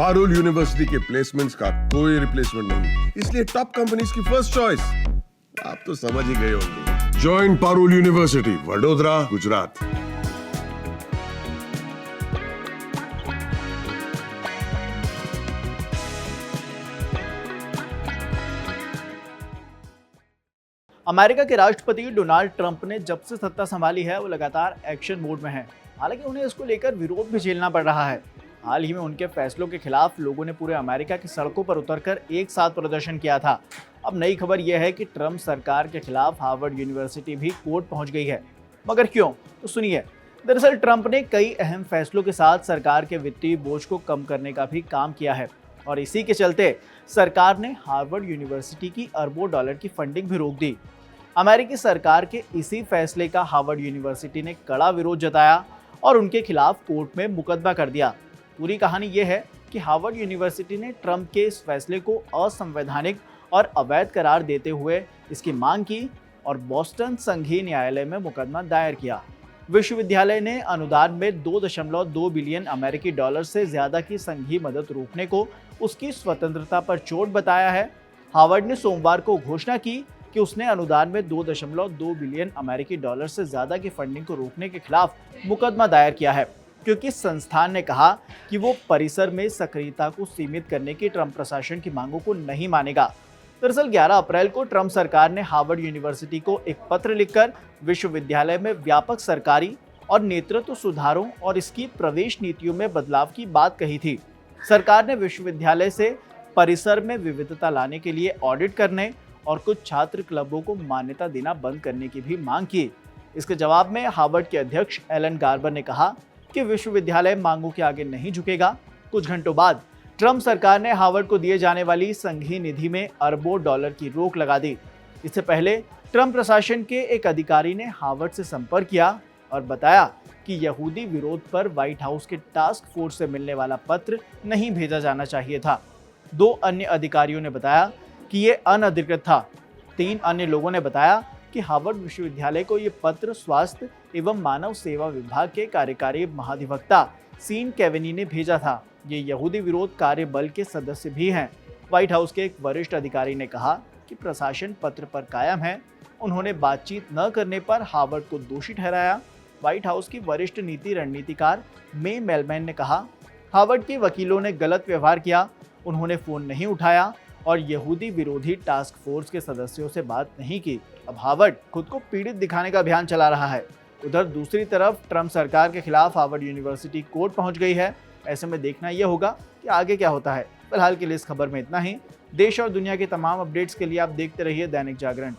Parul university के placements का कोई रिप्लेसमेंट नहीं, इसलिए टॉप कंपनीज की फर्स्ट चॉइस। आप तो समझ ही गए होंगे। Join Parul university, Vadodara, Gujarat. America के राष्ट्रपति डोनाल्ड ट्रंप ने जब से सत्ता संभाली है वो लगातार एक्शन मोड में है। हालांकि उन्हें इसको लेकर विरोध भी झेलना पड़ रहा है। हाल ही में उनके फैसलों के खिलाफ लोगों ने पूरे अमेरिका की सड़कों पर उतरकर एक साथ प्रदर्शन किया था। अब नई खबर यह है कि ट्रंप सरकार के खिलाफ हार्वर्ड यूनिवर्सिटी भी कोर्ट पहुंच गई है। मगर क्यों, तो सुनिए। दरअसल ट्रंप ने कई अहम फैसलों के साथ सरकार के वित्तीय बोझ को कम करने का भी काम किया है और इसी के चलते सरकार ने हार्वर्ड यूनिवर्सिटी की अरबों डॉलर की फंडिंग भी रोक दी। अमेरिकी सरकार के इसी फैसले का हार्वर्ड यूनिवर्सिटी ने कड़ा विरोध जताया और उनके खिलाफ कोर्ट में मुकदमा कर दिया। पूरी कहानी यह है कि हार्वर्ड यूनिवर्सिटी ने ट्रंप के इस फैसले को असंवैधानिक और अवैध करार देते हुए इसकी मांग की और बोस्टन संघीय न्यायालय में मुकदमा दायर किया। विश्वविद्यालय ने अनुदान में 2.2 बिलियन अमेरिकी डॉलर से ज्यादा की संघीय मदद रोकने को उसकी स्वतंत्रता पर चोट बताया है। हार्वर्ड ने सोमवार को घोषणा की कि उसने अनुदान में 2.2 बिलियन अमेरिकी डॉलर से ज्यादा की फंडिंग को रोकने के खिलाफ मुकदमा दायर किया है, क्योंकि संस्थान ने कहा कि वो परिसर में सक्रियता को सीमित करने की ट्रंप प्रशासन की मांगों को नहीं मानेगा। दरअसल 11 अप्रैल को ट्रंप सरकार ने हार्वर्ड यूनिवर्सिटी को एक पत्र लिखकर विश्वविद्यालय में व्यापक सरकारी और नेतृत्व सुधारों और इसकी प्रवेश नीतियों में बदलाव की बात कही थी। सरकार ने विश्वविद्यालय से परिसर में विविधता लाने के लिए ऑडिट करने और कुछ छात्र क्लबों को मान्यता देना बंद करने की भी मांग की। इसके जवाब में हार्वर्ड के अध्यक्ष एलन गार्बर ने कहा कि विश्वविद्यालय मांगों के आगे नहीं झुकेगा। कुछ घंटों बाद ट्रंप सरकार ने हार्वर्ड को दिए जाने वाली संघीय निधि में अरबों डॉलर की रोक लगा दी। इससे पहले ट्रंप प्रशासन के एक अधिकारी ने हार्वर्ड से संपर्क किया और बताया कि यहूदी विरोध पर व्हाइट हाउस के टास्क फोर्स से मिलने वाला पत्र नहीं भेजा जाना चाहिए था। 2 अन्य अधिकारियों ने बताया कि ये अनधिकृत था। 3 अन्य लोगों ने बताया कि हार्वर्ड विश्वविद्यालय को ये पत्र स्वास्थ्य एवं मानव सेवा विभाग के कार्यकारी महाधिवक्ता सीन केवेनी ने भेजा था। ये यहूदी विरोध कार्य बल के सदस्य भी हैं। व्हाइट हाउस के एक वरिष्ठ अधिकारी ने कहा कि प्रशासन पत्र पर कायम है। उन्होंने बातचीत न करने पर हार्वर्ड को दोषी ठहराया। व्हाइट हाउस की वरिष्ठ नीति रणनीतिकार मे मेलमैन ने कहा, हार्वर्ड के वकीलों ने गलत व्यवहार किया। उन्होंने फोन नहीं उठाया और यहूदी विरोधी टास्क फोर्स के सदस्यों से बात नहीं की। अब हार्वर्ड खुद को पीड़ित दिखाने का अभियान चला रहा है। उधर दूसरी तरफ ट्रंप सरकार के खिलाफ हार्वर्ड यूनिवर्सिटी कोर्ट पहुंच गई है। ऐसे में देखना यह होगा कि आगे क्या होता है। फिलहाल के लिए इस खबर में इतना ही। देश और दुनिया के तमाम अपडेट्स के लिए आप देखते रहिए दैनिक जागरण।